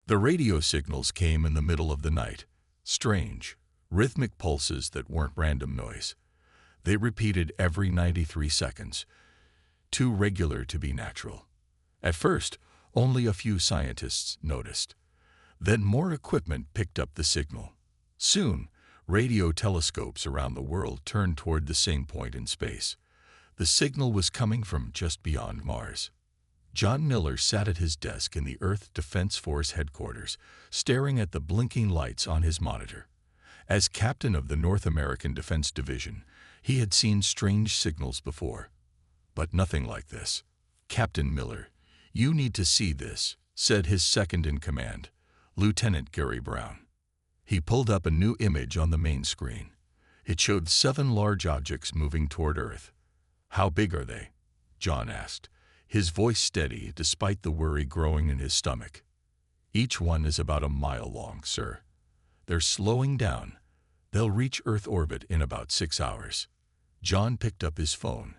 The radio signals came in the middle of the night, strange, rhythmic pulses that weren't random noise. They repeated every 93 seconds, too regular to be natural. At first, only a few scientists noticed. Then more equipment picked up the signal. Soon, radio telescopes around the world turned toward the same point in space. The signal was coming from just beyond Mars. John Miller sat at his desk in the Earth Defense Force headquarters, staring at the blinking lights on his monitor. As captain of the North American Defense Division, he had seen strange signals before. But nothing like this. "Captain Miller, you need to see this," said his second-in-command, Lieutenant Gary Brown. He pulled up a new image on the main screen. It showed 7 large objects moving toward Earth. "How big are they?" John asked, his voice steady despite the worry growing in his stomach. "Each one is about a mile long, sir. They're slowing down. They'll reach Earth orbit in about 6 hours." John picked up his phone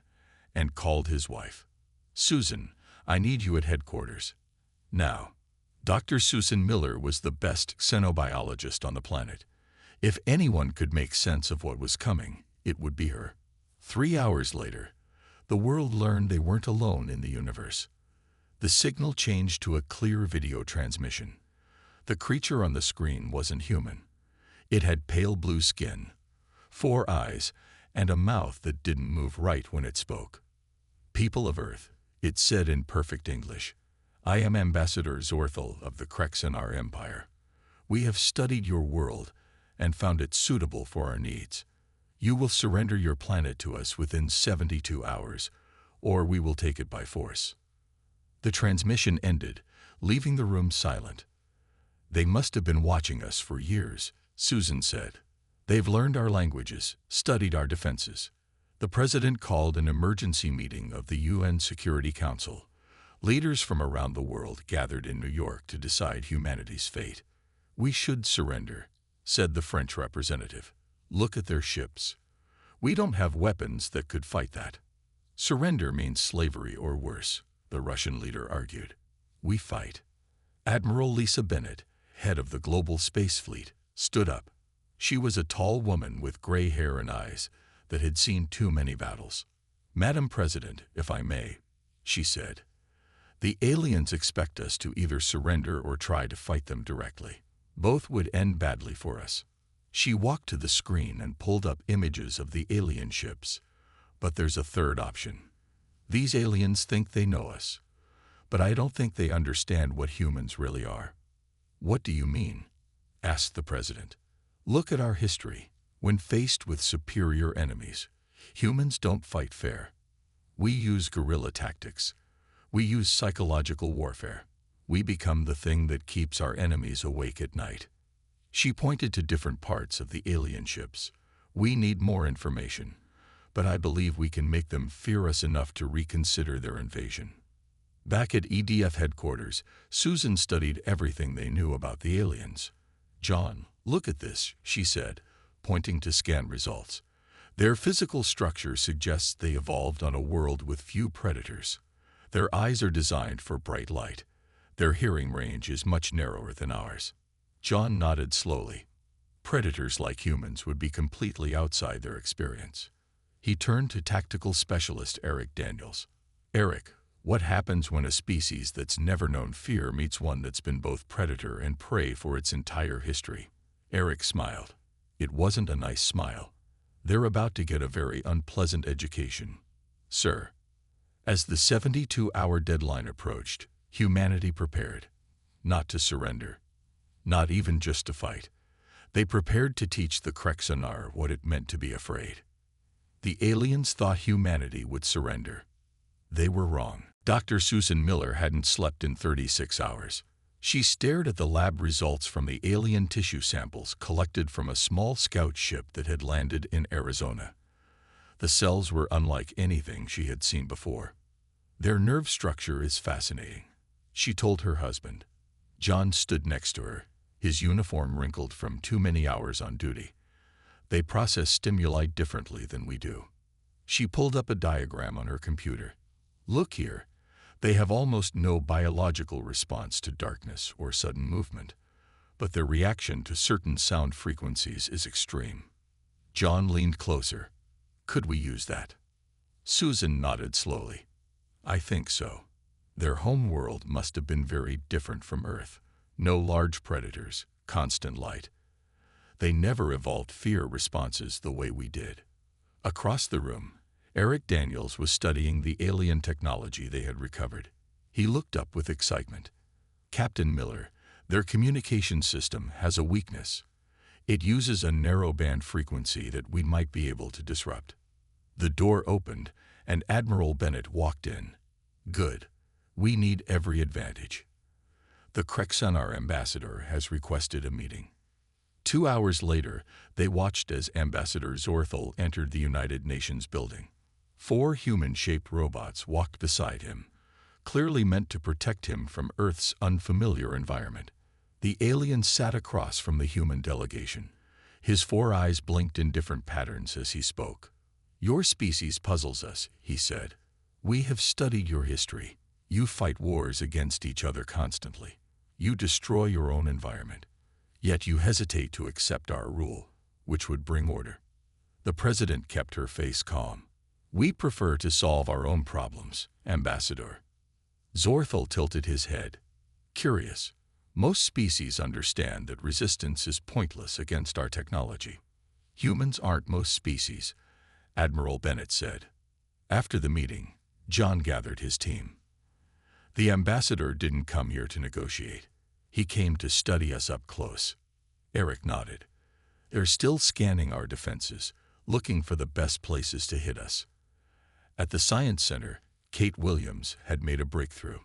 and called his wife. "Susan, I need you at headquarters. Now." Dr. Susan Miller was the best xenobiologist on the planet. If anyone could make sense of what was coming, it would be her. 3 hours later, the world learned they weren't alone in the universe. The signal changed to a clear video transmission. The creature on the screen wasn't human. It had pale blue skin, 4 eyes, and a mouth that didn't move right when it spoke. "People of Earth," it said in perfect English, "I am Ambassador Zorthal of the Krexanar Empire. We have studied your world and found it suitable for our needs. You will surrender your planet to us within 72 hours, or we will take it by force." The transmission ended, leaving the room silent. "They must have been watching us for years," Susan said. "They've learned our languages, studied our defenses." The president called an emergency meeting of the UN Security Council. Leaders from around the world gathered in New York to decide humanity's fate. "We should surrender," said the French representative. "Look at their ships. We don't have weapons that could fight that." "Surrender means slavery or worse," the Russian leader argued. "We fight." Admiral Lisa Bennett, head of the global space fleet, stood up. She was a tall woman with gray hair and eyes that had seen too many battles. "Madam President, if I may," she said, "the aliens expect us to either surrender or try to fight them directly. Both would end badly for us." She walked to the screen and pulled up images of the alien ships. "But there's a third option. These aliens think they know us, but I don't think they understand what humans really are." "What do you mean?" asked the president. "Look at our history. When faced with superior enemies, humans don't fight fair. We use guerrilla tactics. We use psychological warfare. We become the thing that keeps our enemies awake at night." She pointed to different parts of the alien ships. "We need more information, but I believe we can make them fear us enough to reconsider their invasion." Back at EDF headquarters, Susan studied everything they knew about the aliens. "John, look at this," she said, pointing to scan results. "Their physical structure suggests they evolved on a world with few predators. Their eyes are designed for bright light. Their hearing range is much narrower than ours." John nodded slowly. Predators like humans would be completely outside their experience. He turned to tactical specialist Eric Daniels. "Eric, what happens when a species that's never known fear meets one that's been both predator and prey for its entire history?" Eric smiled. It wasn't a nice smile. "They're about to get a very unpleasant education, sir." As the 72-hour deadline approached, humanity prepared. Not to surrender. Not even just to fight. They prepared to teach the Krexanar what it meant to be afraid. The aliens thought humanity would surrender. They were wrong. Dr. Susan Miller hadn't slept in 36 hours. She stared at the lab results from the alien tissue samples collected from a small scout ship that had landed in Arizona. The cells were unlike anything she had seen before. "Their nerve structure is fascinating," she told her husband. John stood next to her, his uniform wrinkled from too many hours on duty. "They process stimuli differently than we do." She pulled up a diagram on her computer. "Look here. They have almost no biological response to darkness or sudden movement, but their reaction to certain sound frequencies is extreme. John leaned closer. Could we use that? Susan nodded slowly. I think so. Their home world must have been very different from Earth. No large predators, constant light. They never evolved fear responses the way we did. Across the room, Eric Daniels was studying the alien technology they had recovered. He looked up with excitement. Captain Miller, their communication system has a weakness. It uses a narrowband frequency that we might be able to disrupt. The door opened, and Admiral Bennett walked in. Good. We need every advantage. The Krexanar ambassador has requested a meeting. 2 hours later, they watched as Ambassador Zorthel entered the United Nations building. 4 human-shaped robots walked beside him, clearly meant to protect him from Earth's unfamiliar environment. The alien sat across from the human delegation. His 4 eyes blinked in different patterns as he spoke. Your species puzzles us, he said. We have studied your history. You fight wars against each other constantly. You destroy your own environment. Yet you hesitate to accept our rule, which would bring order. The president kept her face calm. We prefer to solve our own problems, Ambassador. Zorthel tilted his head. Curious. Most species understand that resistance is pointless against our technology. Humans aren't most species, Admiral Bennett said. After the meeting, John gathered his team. The ambassador didn't come here to negotiate. He came to study us up close. Eric nodded. They're still scanning our defenses, looking for the best places to hit us. At the Science Center, Kate Williams had made a breakthrough.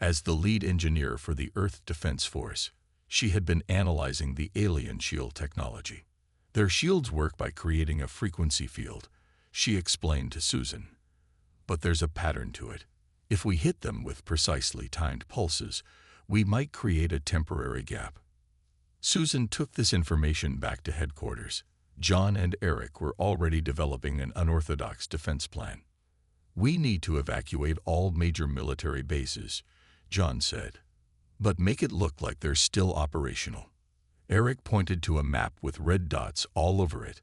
As the lead engineer for the Earth Defense Force, she had been analyzing the alien shield technology. Their shields work by creating a frequency field, she explained to Susan. But there's a pattern to it. If we hit them with precisely timed pulses, we might create a temporary gap. Susan took this information back to headquarters. John and Eric were already developing an unorthodox defense plan. We need to evacuate all major military bases, John said, but make it look like they're still operational. Eric pointed to a map with red dots all over it.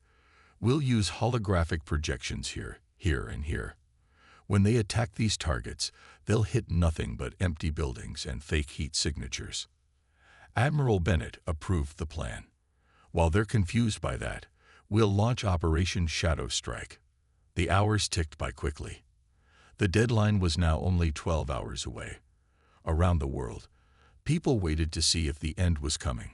We'll use holographic projections here, and here. When they attack these targets, they'll hit nothing but empty buildings and fake heat signatures. Admiral Bennett approved the plan. While they're confused by that, we'll launch Operation Shadow Strike. The hours ticked by quickly. The deadline was now only 12 hours away. Around the world, people waited to see if the end was coming.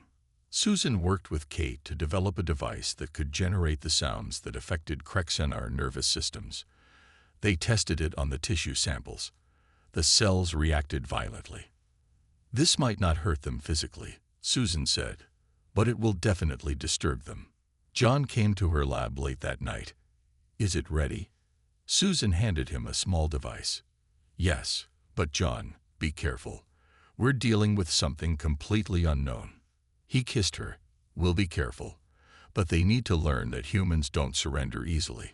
Susan worked with Kate to develop a device that could generate the sounds that affected Krexanar nervous systems. They tested it on the tissue samples. The cells reacted violently. This might not hurt them physically, Susan said, but it will definitely disturb them. John came to her lab late that night. Is it ready? Susan handed him a small device. Yes, but John, be careful. We're dealing with something completely unknown. He kissed her. We'll be careful. But they need to learn that humans don't surrender easily.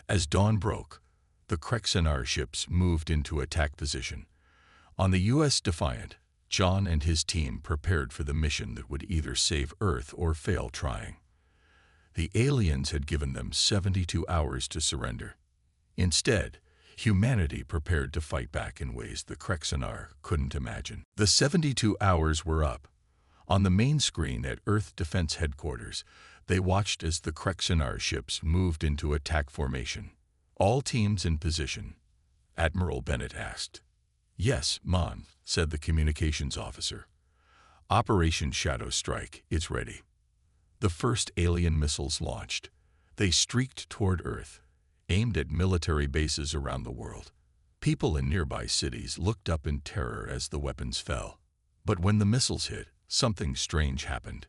As dawn broke, the Krexanar ships moved into attack position. On the U.S. Defiant, John and his team prepared for the mission that would either save Earth or fail trying. The aliens had given them 72 hours to surrender. Instead, humanity prepared to fight back in ways the Krexanar couldn't imagine. The 72 hours were up. On the main screen at Earth Defense Headquarters, they watched as the Krexanar ships moved into attack formation. All teams in position, Admiral Bennett asked. Yes, Mon, said the communications officer. Operation Shadow Strike is ready. The first alien missiles launched. They streaked toward Earth, aimed at military bases around the world. People in nearby cities looked up in terror as the weapons fell. But when the missiles hit, something strange happened.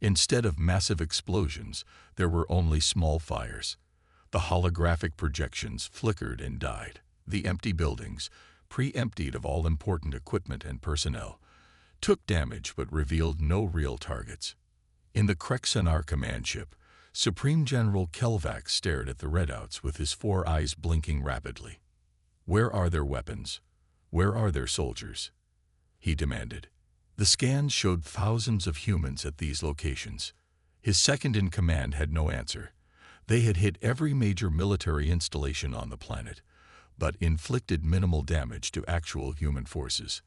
Instead of massive explosions, there were only small fires. The holographic projections flickered and died. The empty buildings, pre-emptied of all important equipment and personnel, took damage but revealed no real targets. In the Krexanar command ship, Supreme General Kelvax stared at the redouts with his 4 eyes blinking rapidly. Where are their weapons? Where are their soldiers? He demanded. The scans showed thousands of humans at these locations. His second-in-command had no answer. They had hit every major military installation on the planet, but inflicted minimal damage to actual human forces.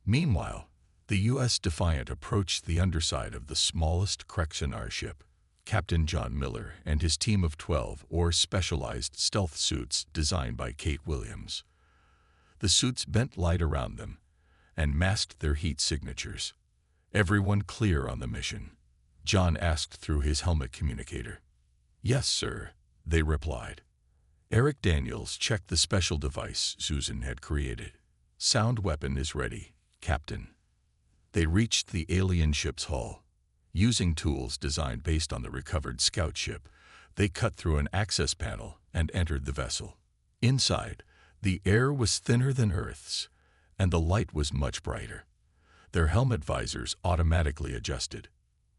Meanwhile, the U.S. Defiant approached the underside of the smallest Krexanar ship. Captain John Miller and his team of 12 or specialized stealth suits designed by Kate Williams. The suits bent light around them and masked their heat signatures. Everyone clear on the mission? John asked through his helmet communicator. Yes, sir, they replied. Eric Daniels checked the special device Susan had created. Sound weapon is ready, Captain. They reached the alien ship's hull. Using tools designed based on the recovered scout ship, they cut through an access panel and entered the vessel. Inside, the air was thinner than Earth's, and the light was much brighter. Their helmet visors automatically adjusted.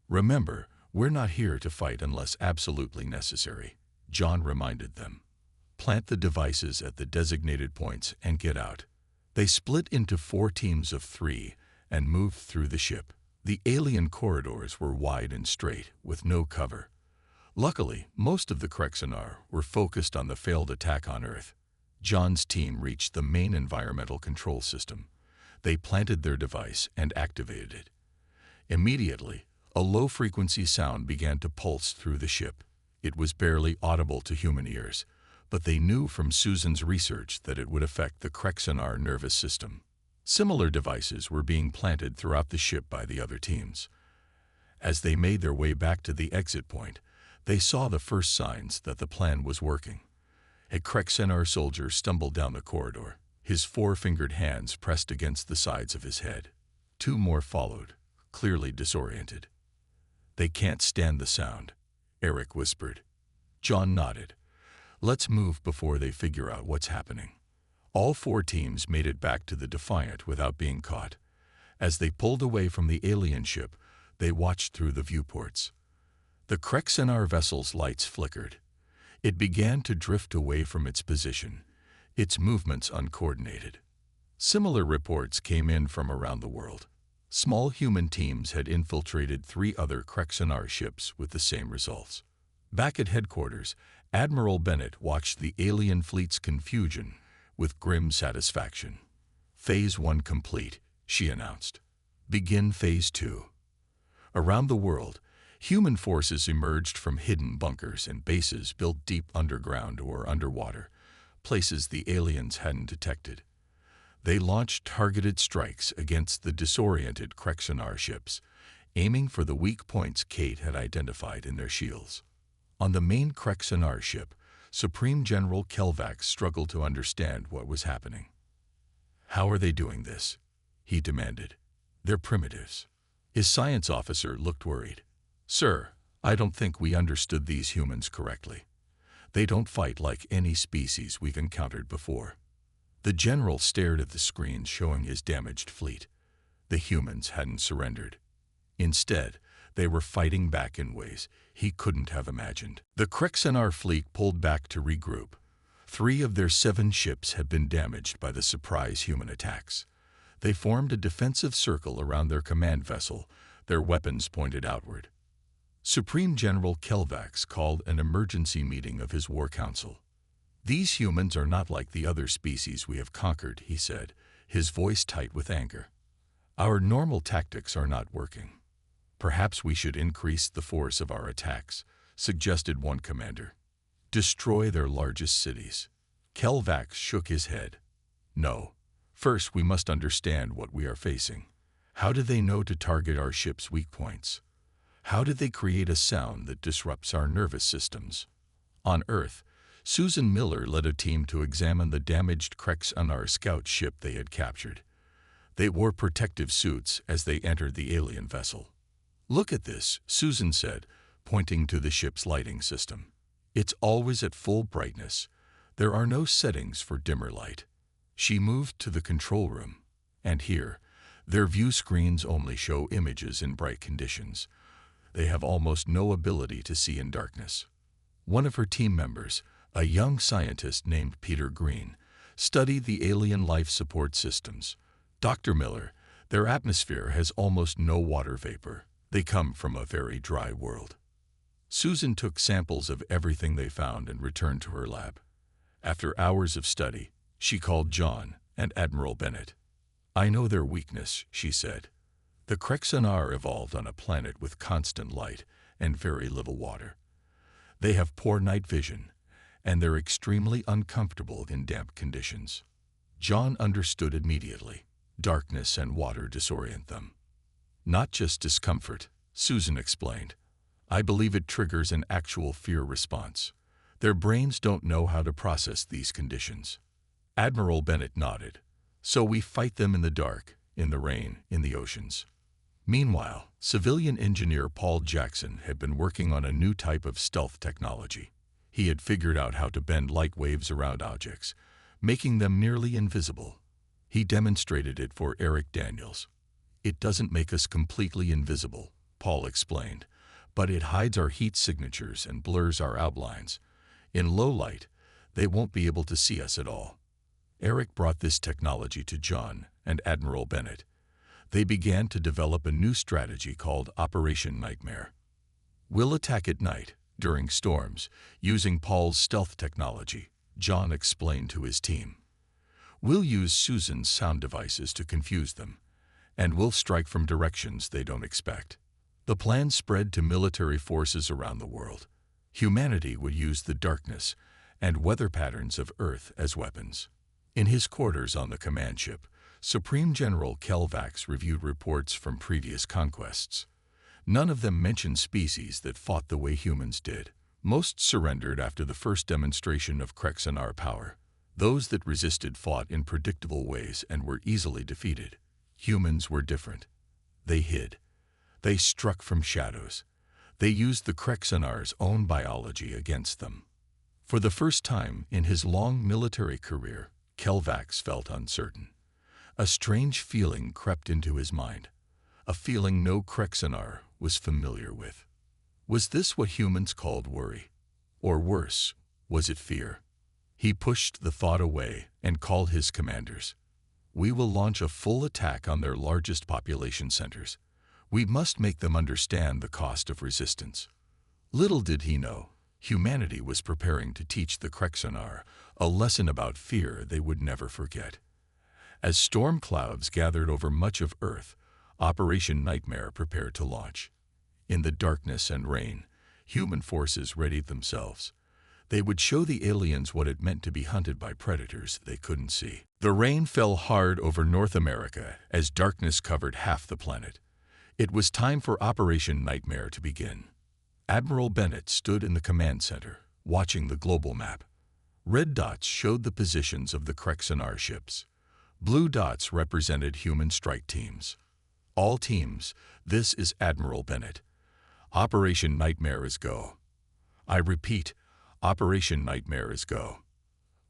Remember, we're not here to fight unless absolutely necessary, John reminded them. Plant the devices at the designated points and get out. They split into 4 teams of 3 and moved through the ship. The alien corridors were wide and straight, with no cover. Luckily, most of the Krexanar were focused on the failed attack on Earth. John's team reached the main environmental control system. They planted their device and activated it. Immediately, a low-frequency sound began to pulse through the ship. It was barely audible to human ears, but they knew from Susan's research that it would affect the Krexanar nervous system. Similar devices were being planted throughout the ship by the other teams. As they made their way back to the exit point, they saw the first signs that the plan was working. A Krexanar soldier stumbled down the corridor, his 4-fingered hands pressed against the sides of his head. 2 more followed, clearly disoriented. They can't stand the sound, Eric whispered. John nodded. Let's move before they figure out what's happening. All 4 teams made it back to the Defiant without being caught. As they pulled away from the alien ship, they watched through the viewports. The Krexanar vessel's lights flickered. It began to drift away from its position, its movements uncoordinated. Similar reports came in from around the world. Small human teams had infiltrated 3 other Krexanar ships with the same results. Back at headquarters, Admiral Bennett watched the alien fleet's confusion with grim satisfaction. Phase 1 complete, she announced. Begin Phase 2. Around the world, human forces emerged from hidden bunkers and bases built deep underground or underwater, places the aliens hadn't detected. They launched targeted strikes against the disoriented Krexanar ships, aiming for the weak points Kate had identified in their shields. On the main Krexanar ship, Supreme General Kelvax struggled to understand what was happening. How are they doing this? He demanded. They're primitives. His science officer looked worried. Sir, I don't think we understood these humans correctly. They don't fight like any species we've encountered before. The general stared at the screens showing his damaged fleet. The humans hadn't surrendered. Instead, they were fighting back in ways he couldn't have imagined. The Krexanar fleet pulled back to regroup. 3 of their 7 ships had been damaged by the surprise human attacks. They formed a defensive circle around their command vessel, their weapons pointed outward. Supreme General Kelvax called an emergency meeting of his war council. These humans are not like the other species we have conquered, he said, his voice tight with anger. Our normal tactics are not working. Perhaps we should increase the force of our attacks, suggested one commander. Destroy their largest cities. Kelvax shook his head. No. First, we must understand what we are facing. How did they know to target our ship's weak points? How did they create a sound that disrupts our nervous systems? On Earth, Susan Miller led a team to examine the damaged Krexanar scout ship they had captured. They wore protective suits as they entered the alien vessel. Look at this, Susan said, pointing to the ship's lighting system. It's always at full brightness. There are no settings for dimmer light. She moved to the control room, and here, their view screens only show images in bright conditions. They have almost no ability to see in darkness. One of her team members, a young scientist named Peter Green, Study the alien life support systems. Dr. Miller, their atmosphere has almost no water vapor. They come from a very dry world. Susan took samples of everything they found and returned to her lab. After hours of study, she called John and Admiral Bennett. "I know their weakness," she said. "The Krexanar evolved on a planet with constant light and very little water. They have poor night vision, and they're extremely uncomfortable in damp conditions." John understood immediately. Darkness and water disorient them. "Not just discomfort," Susan explained. "I believe it triggers an actual fear response. Their brains don't know how to process these conditions." Admiral Bennett nodded. "So we fight them in the dark, in the rain, in the oceans." Meanwhile, civilian engineer Paul Jackson had been working on a new type of stealth technology. He had figured out how to bend light waves around objects, making them nearly invisible. He demonstrated it for Eric Daniels. "It doesn't make us completely invisible," Paul explained, "but it hides our heat signatures and blurs our outlines. In low light, they won't be able to see us at all." Eric brought this technology to John and Admiral Bennett. They began to develop a new strategy called Operation Nightmare. "We'll attack at night, during storms, using Paul's stealth technology," John explained to his team. "We'll use Susan's sound devices to confuse them, and we'll strike from directions they don't expect." The plan spread to military forces around the world. Humanity would use the darkness and weather patterns of Earth as weapons. In his quarters on the command ship, Supreme General Kelvax reviewed reports from previous conquests. None of them mentioned species that fought the way humans did. Most surrendered after the first demonstration of Krexanar power. Those that resisted fought in predictable ways and were easily defeated. Humans were different. They hid. They struck from shadows. They used the Krexanar's own biology against them. For the first time in his long military career, Kelvax felt uncertain. A strange feeling crept into his mind, a feeling no Krexanar was familiar with. Was this what humans called worry? Or worse, was it fear? He pushed the thought away and called his commanders. "We will launch a full attack on their largest population centers. We must make them understand the cost of resistance." Little did he know, humanity was preparing to teach the Krexanar a lesson about fear they would never forget. As storm clouds gathered over much of Earth, Operation Nightmare prepared to launch. In the darkness and rain, human forces readied themselves. They would show the aliens what it meant to be hunted by predators they couldn't see. The rain fell hard over North America as darkness covered half the planet. It was time for Operation Nightmare to begin. Admiral Bennett stood in the command center, watching the global map. Red dots showed the positions of the Krexanar ships. Blue dots represented human strike teams. "All teams, this is Admiral Bennett. Operation Nightmare is go." I repeat, Operation Nightmare is go.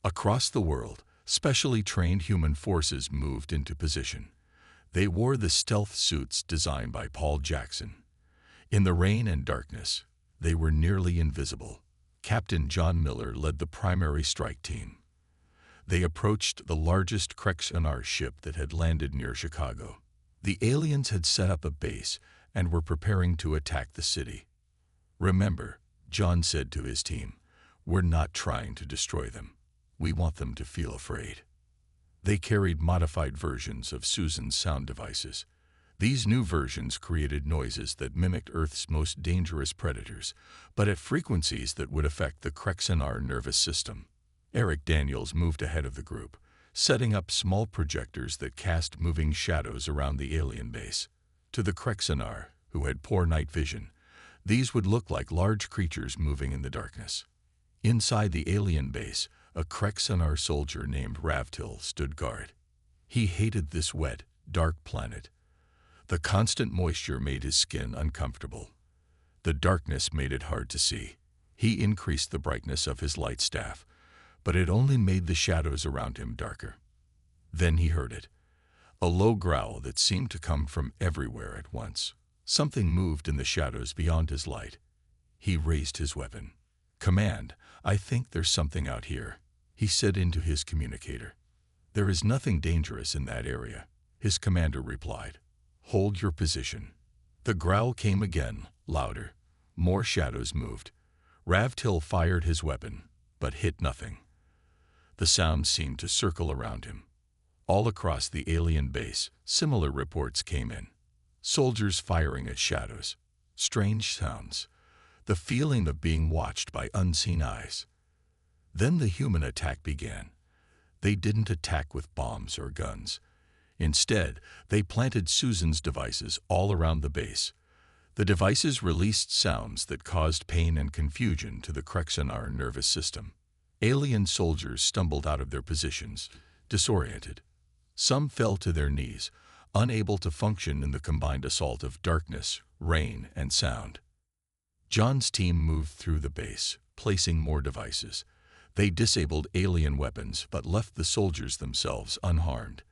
Across the world, specially trained human forces moved into position. They wore the stealth suits designed by Paul Jackson. In the rain and darkness, they were nearly invisible. Captain John Miller led the primary strike team. They approached the largest Krexanar ship that had landed near Chicago. The aliens had set up a base and were preparing to attack the city. "Remember," John said to his team, "we're not trying to destroy them. We want them to feel afraid." They carried modified versions of Susan's sound devices. These new versions created noises that mimicked Earth's most dangerous predators, but at frequencies that would affect the Krexanar nervous system. Eric Daniels moved ahead of the group, setting up small projectors that cast moving shadows around the alien base. To the Krexanar, who had poor night vision, these would look like large creatures moving in the darkness. Inside the alien base, a Krexanar soldier named Ravtil stood guard. He hated this wet, dark planet. The constant moisture made his skin uncomfortable. The darkness made it hard to see. He increased the brightness of his light staff, but it only made the shadows around him darker. Then he heard it, a low growl that seemed to come from everywhere at once. Something moved in the shadows beyond his light. He raised his weapon. "Command, I think there's something out here." he said into his communicator. "There is nothing dangerous in that area," his commander replied. "Hold your position." The growl came again, louder. More shadows moved. Ravtil fired his weapon, but hit nothing. The sound seemed to circle around him. All across the alien base, similar reports came in. Soldiers firing at shadows. Strange sounds. The feeling of being watched by unseen eyes. Then the human attack began. They didn't attack with bombs or guns. Instead, they planted Susan's devices all around the base. The devices released sounds that caused pain and confusion to the Krexanar nervous system. Alien soldiers stumbled out of their positions, disoriented. Some fell to their knees, unable to function in the combined assault of darkness, rain, and sound. John's team moved through the base, placing more devices. They disabled alien weapons but left the soldiers themselves unharmed.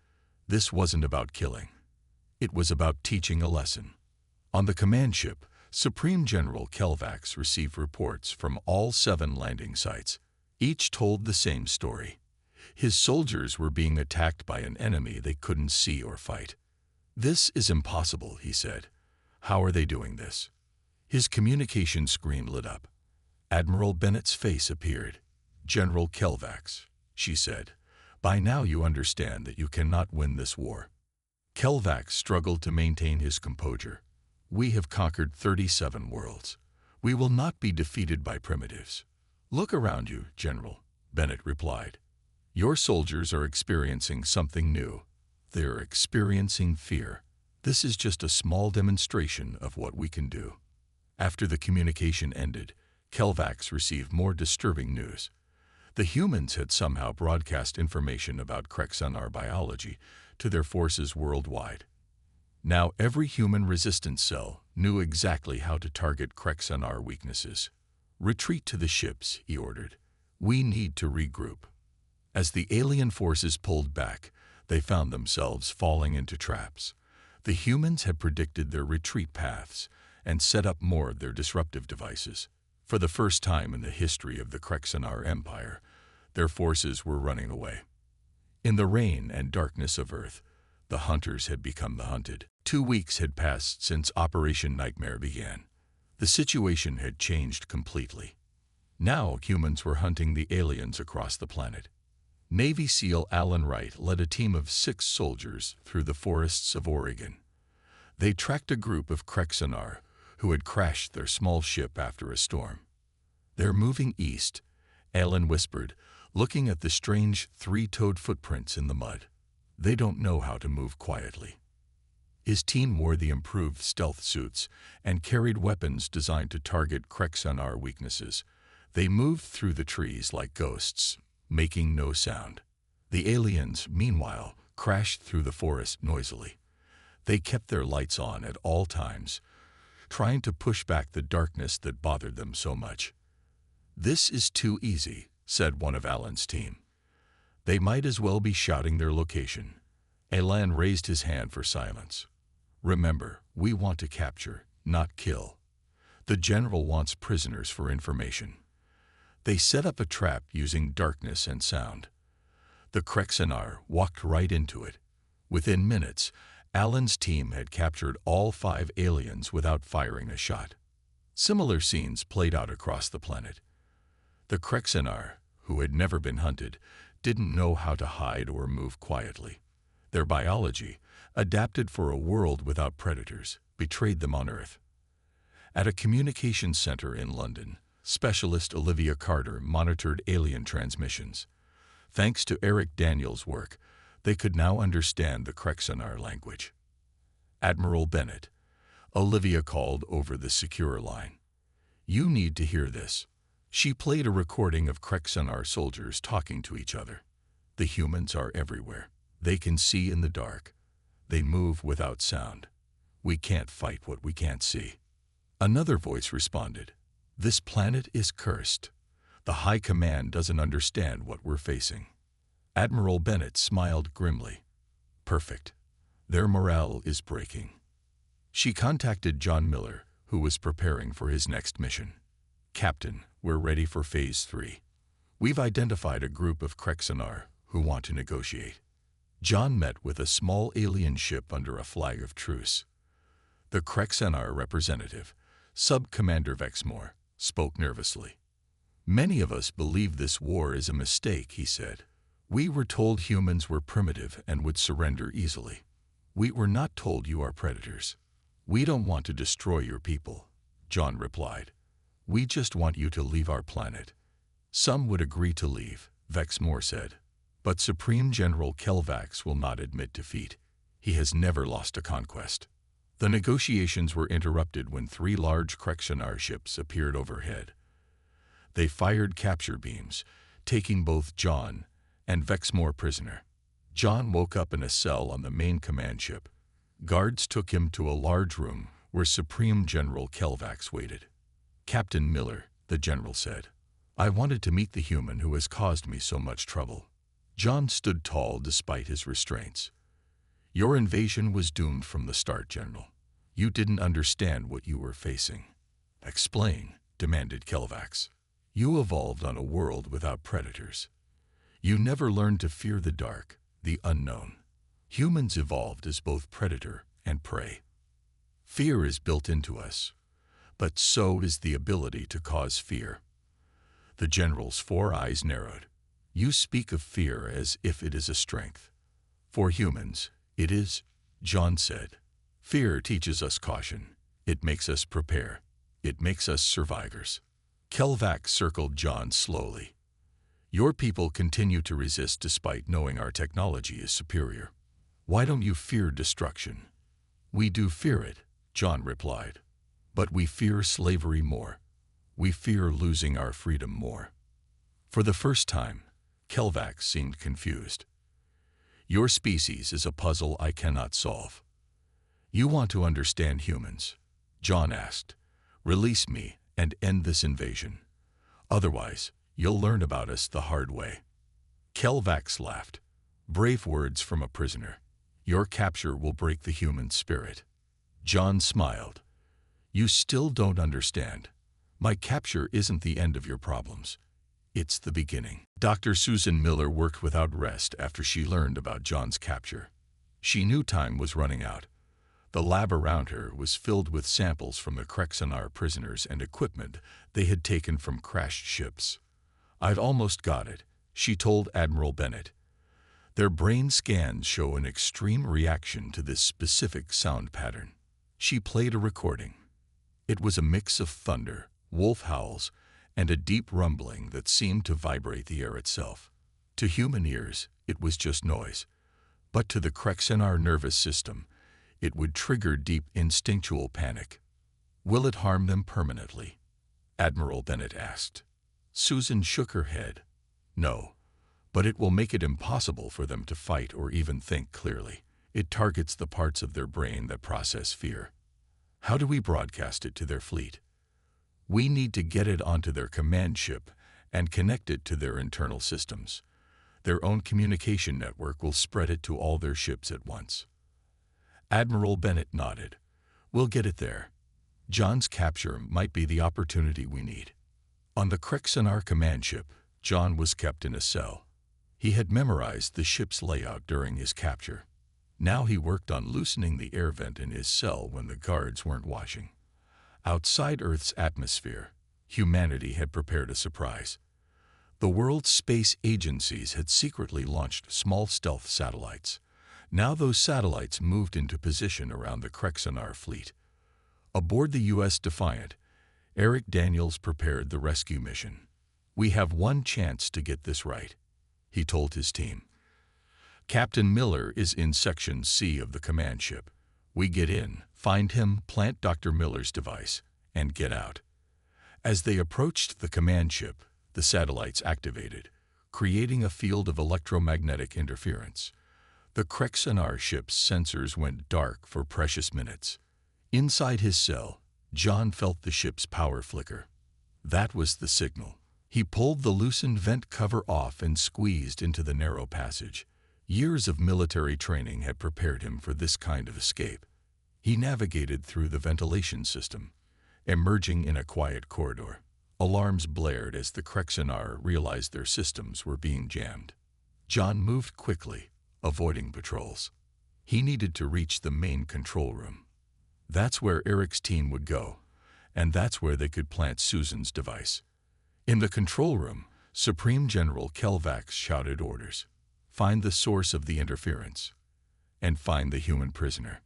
This wasn't about killing. It was about teaching a lesson. On the command ship, Supreme General Kelvax received reports from all 7 landing sites. Each told the same story. His soldiers were being attacked by an enemy they couldn't see or fight. "This is impossible," he said. "How are they doing this?" His communication screen lit up. Admiral Bennett's face appeared. "General Kelvax," she said, "by now you understand that you cannot win this war." Kelvax struggled to maintain his composure. "We have conquered 37 worlds. We will not be defeated by primitives." "Look around you, General," Bennett replied. "Your soldiers are experiencing something new. They're experiencing fear. This is just a small demonstration of what we can do." After the communication ended, Kelvax received more disturbing news. The humans had somehow broadcast information about Krexanar biology to their forces worldwide. Now every human resistance cell knew exactly how to target Krexanar weaknesses. "Retreat to the ships," he ordered. "We need to regroup." As the alien forces pulled back, they found themselves falling into traps. The humans had predicted their retreat paths and set up more of their disruptive devices. For the first time in the history of the Krexanar Empire, their forces were running away. In the rain and darkness of Earth, the hunters had become the hunted. 2 weeks had passed since Operation Nightmare began. The situation had changed completely. Now humans were hunting the aliens across the planet. Navy SEAL Alan Wright led a team of 6 soldiers through the forests of Oregon. They tracked a group of Krexanar who had crashed their small ship after a storm. "They're moving east," Alan whispered, looking at the strange 3-toed footprints in the mud. "They don't know how to move quietly." His team wore the improved stealth suits and carried weapons designed to target Krexanar weaknesses. They moved through the trees like ghosts, making no sound. The aliens, meanwhile, crashed through the forest noisily. They kept their lights on at all times, trying to push back the darkness that bothered them so much. "This is too easy," said one of Alan's team. "They might as well be shouting their location." Alan raised his hand for silence. "Remember, we want to capture, not kill. The general wants prisoners for information." They set up a trap using darkness and sound. The Krexanar walked right into it. Within minutes, Alan's team had captured all 5 aliens without firing a shot. Similar scenes played out across the planet. The Krexanar, who had never been hunted, didn't know how to hide or move quietly. Their biology, adapted for a world without predators, betrayed them on Earth. At a communications center in London, specialist Olivia Carter monitored alien transmissions. Thanks to Eric Daniels' work, they could now understand the Krexanar language. "Admiral Bennett," Olivia called over the secure line. "You need to hear this." She played a recording of Krexanar soldiers talking to each other. "The humans are everywhere. They can see in the dark. They move without sound. We can't fight what we can't see." Another voice responded, "This planet is cursed. The High Command doesn't understand what we're facing." Admiral Bennett smiled grimly. "Perfect. Their morale is breaking." She contacted John Miller, who was preparing for his next mission. "Captain, we're ready for Phase 3. We've identified a group of Krexanar who want to negotiate. John met with a small alien ship under a flag of truce. The Krexanar representative, Sub-Commander Vexmore, spoke nervously. Many of us believe this war is a mistake, he said. We were told humans were primitive and would surrender easily. We were not told you are predators. We don't want to destroy your people, John replied. We just want you to leave our planet. Some would agree to leave, Vexmore said. But Supreme General Kelvax will not admit defeat. He has never lost a conquest. The negotiations were interrupted when 3 large Krexanar ships appeared overhead. They fired capture beams, taking both John and Vexmore prisoner. John woke up in a cell on the main command ship. Guards took him to a large room where Supreme General Kelvax waited. Captain Miller, the general said, I wanted to meet the human who has caused me so much trouble. John stood tall despite his restraints. Your invasion was doomed from the start, General. You didn't understand what you were facing. Explain, demanded Kelvax. You evolved on a world without predators. You never learned to fear the dark, the unknown. Humans evolved as both predator and prey. Fear is built into us, but so is the ability to cause fear. The general's 4 eyes narrowed. You speak of fear as if it is a strength. For humans, it is, John said. Fear teaches us caution. It makes us prepare. It makes us survivors. Kelvax circled John slowly. Your people continue to resist despite knowing our technology is superior. Why don't you fear destruction? We do fear it, John replied. But we fear slavery more. We fear losing our freedom more. For the first time, Kelvax seemed confused. Your species is a puzzle I cannot solve. You want to understand humans? John asked. Release me and end this invasion. Otherwise, you'll learn about us the hard way. Kelvax laughed. Brave words from a prisoner. Your capture will break the human spirit. John smiled. You still don't understand. My capture isn't the end of your problems. It's the beginning. Dr. Susan Miller worked without rest after she learned about John's capture. She knew time was running out. The lab around her was filled with samples from the Krexanar prisoners and equipment they had taken from crashed ships. I've almost got it, she told Admiral Bennett. Their brain scans show an extreme reaction to this specific sound pattern. She played a recording. It was a mix of thunder, wolf howls, and a deep rumbling that seemed to vibrate the air itself. To human ears, it was just noise. But to the Krexanar nervous system, it would trigger deep instinctual panic. Will it harm them permanently? Admiral Bennett asked. Susan shook her head. No, but it will make it impossible for them to fight or even think clearly. It targets the parts of their brain that process fear. How do we broadcast it to their fleet? We need to get it onto their command ship and connect it to their internal systems. Their own communication network will spread it to all their ships at once. Admiral Bennett nodded. We'll get it there. John's capture might be the opportunity we need. On the Krexanar command ship, John was kept in a cell. He had memorized the ship's layout during his capture. Now he worked on loosening the air vent in his cell when the guards weren't watching. Outside Earth's atmosphere, humanity had prepared a surprise. The world's space agencies had secretly launched small stealth satellites. Now those satellites moved into position around the Krexanar fleet. Aboard the U.S. Defiant, Eric Daniels prepared the rescue mission. We have one chance to get this right, he told his team. Captain Miller is in Section C of the command ship. We get in, find him, plant Dr. Miller's device, and get out. As they approached the command ship, the satellites activated, creating a field of electromagnetic interference. The Krexanar ship's sensors went dark for precious minutes. Inside his cell, John felt the ship's power flicker. That was the signal. He pulled the loosened vent cover off and squeezed into the narrow passage. Years of military training had prepared him for this kind of escape. He navigated through the ventilation system, emerging in a quiet corridor. Alarms blared as the Krexanar realized their systems were being jammed. John moved quickly, avoiding patrols. He needed to reach the main control room. That's where Eric's team would go, and that's where they could plant Susan's device. In the control room, Supreme General Kelvax shouted orders. Find the source of the interference, and find the human prisoner.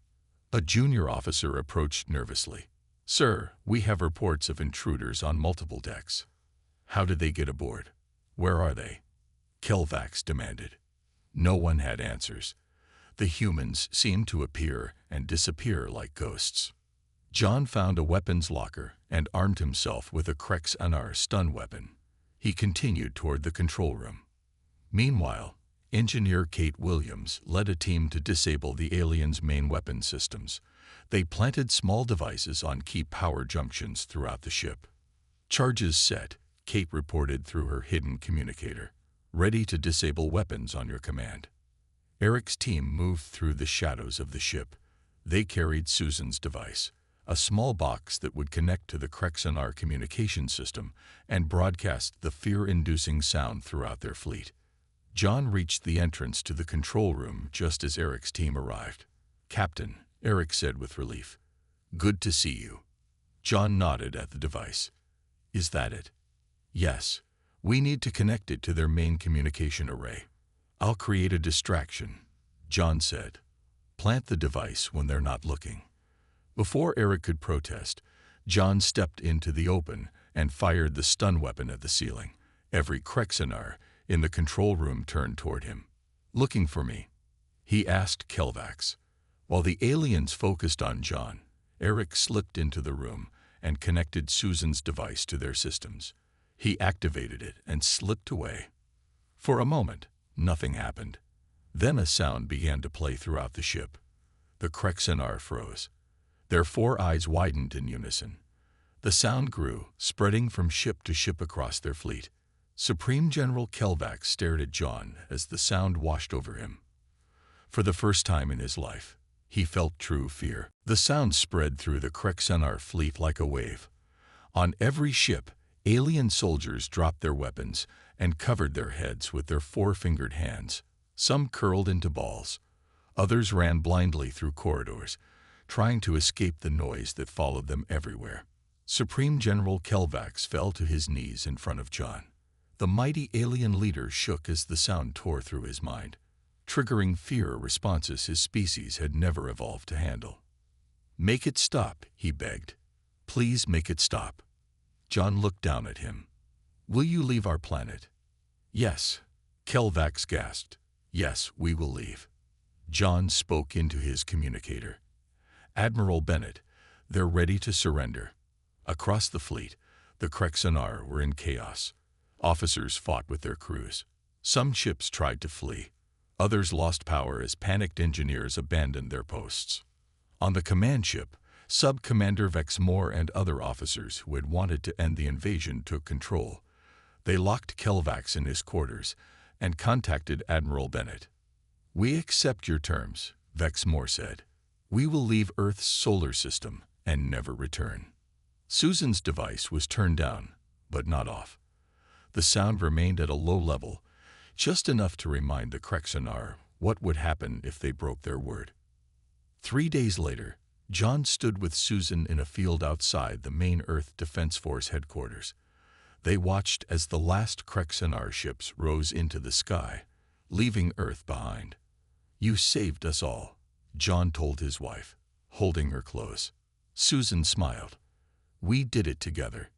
A junior officer approached nervously. Sir, we have reports of intruders on multiple decks. How did they get aboard? Where are they? Kelvax demanded. No one had answers. The humans seemed to appear and disappear like ghosts. John found a weapons locker and armed himself with a Krexanar stun weapon. He continued toward the control room. Meanwhile, Engineer Kate Williams led a team to disable the aliens' main weapon systems. They planted small devices on key power junctions throughout the ship. Charges set, Kate reported through her hidden communicator. Ready to disable weapons on your command. Eric's team moved through the shadows of the ship. They carried Susan's device, a small box that would connect to the Krexanar communication system and broadcast the fear-inducing sound throughout their fleet. John reached the entrance to the control room just as Eric's team arrived. Captain, Eric said with relief. Good to see you. John nodded at the device. Is that it? Yes. We need to connect it to their main communication array. I'll create a distraction, John said. Plant the device when they're not looking. Before Eric could protest, John stepped into the open and fired the stun weapon at the ceiling. Every Krexanar in the control room turned toward him. Looking for me? He asked Kelvax. While the aliens focused on John, Eric slipped into the room and connected Susan's device to their systems. He activated it and slipped away. For a moment, nothing happened. Then a sound began to play throughout the ship. The Krexanar froze. Their four eyes widened in unison. The sound grew, spreading from ship to ship across their fleet. Supreme General Kelvax stared at John as the sound washed over him. For the first time in his life, he felt true fear. The sound spread through the Krexanar fleet like a wave. On every ship, alien soldiers dropped their weapons and covered their heads with their four-fingered hands. Some curled into balls. Others ran blindly through corridors, trying to escape the noise that followed them everywhere. Supreme General Kelvax fell to his knees in front of John. The mighty alien leader shook as the sound tore through his mind, triggering fear responses his species had never evolved to handle. Make it stop, he begged. Please make it stop. John looked down at him. Will you leave our planet? Yes, Kelvax gasped. Yes, we will leave. John spoke into his communicator. Admiral Bennett, they're ready to surrender. Across the fleet, the Krexanar were in chaos. Officers fought with their crews. Some ships tried to flee. Others lost power as panicked engineers abandoned their posts. On the command ship, Sub-Commander Vexmore and other officers who had wanted to end the invasion took control. They locked Kelvax in his quarters and contacted Admiral Bennett. We accept your terms, Vexmore said. We will leave Earth's solar system and never return. Susan's device was turned down, but not off. The sound remained at a low level, just enough to remind the Krexanar what would happen if they broke their word. 3 days later, John stood with Susan in a field outside the main Earth Defense Force headquarters. They watched as the last Krexanar ships rose into the sky, leaving Earth behind. You saved us all, John told his wife, holding her close. Susan smiled. We did it together.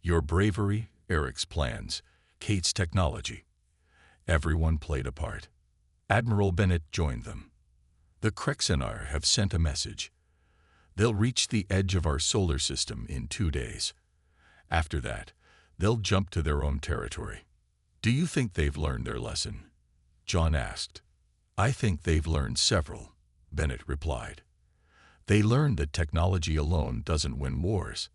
Your bravery, Eric's plans, Kate's technology. Everyone played a part. Admiral Bennett joined them. The Krexanar have sent a message. They'll reach the edge of our solar system in 2 days. After that, they'll jump to their own territory. Do you think they've learned their lesson? John asked. I think they've learned several, Bennett replied. They learned that technology alone doesn't win wars.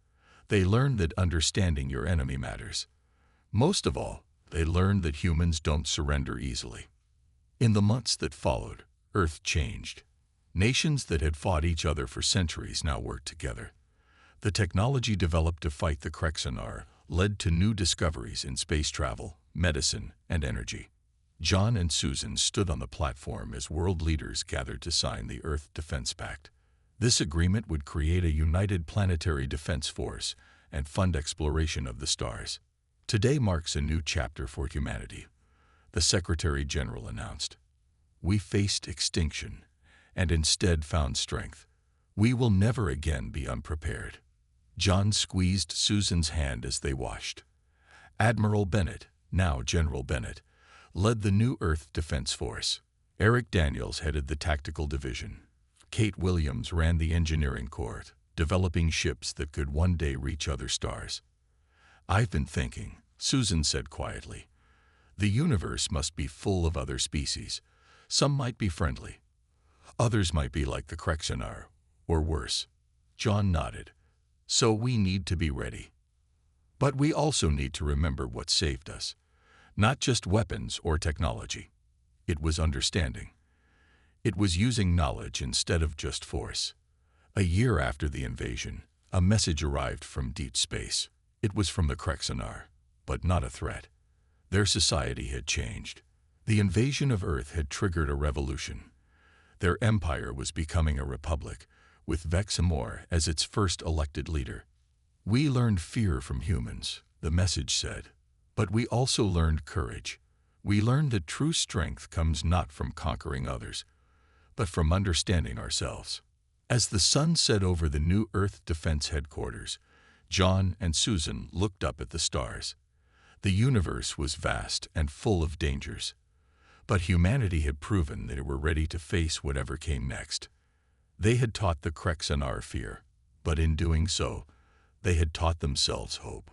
They learned that understanding your enemy matters. Most of all, they learned that humans don't surrender easily. In the months that followed, Earth changed. Nations that had fought each other for centuries now worked together. The technology developed to fight the Krexanar led to new discoveries in space travel, medicine, and energy. John and Susan stood on the platform as world leaders gathered to sign the Earth Defense Pact. This agreement would create a united planetary defense force and fund exploration of the stars. Today marks a new chapter for humanity, the Secretary General announced. We faced extinction and instead found strength. We will never again be unprepared. John squeezed Susan's hand as they washed. Admiral Bennett, now General Bennett, led the new Earth Defense Force. Eric Daniels headed the Tactical Division. Kate Williams ran the Engineering Corps, developing ships that could one day reach other stars. I've been thinking, Susan said quietly. The universe must be full of other species. Some might be friendly. Others might be like the Krexanar, or worse. John nodded. So we need to be ready. But we also need to remember what saved us. Not just weapons or technology. It was understanding. It was using knowledge instead of just force. A year after the invasion, a message arrived from deep space. It was from the Krexanar, but not a threat. Their society had changed. The invasion of Earth had triggered a revolution. Their empire was becoming a republic, with Vexamor as its first elected leader. We learned fear from humans, the message said. But we also learned courage. We learned that true strength comes not from conquering others, but from understanding ourselves. As the sun set over the new Earth Defense Headquarters, John and Susan looked up at the stars. The universe was vast and full of dangers, but humanity had proven that it were ready to face whatever came next. They had taught the Krexanar fear, but in doing so, they had taught themselves hope.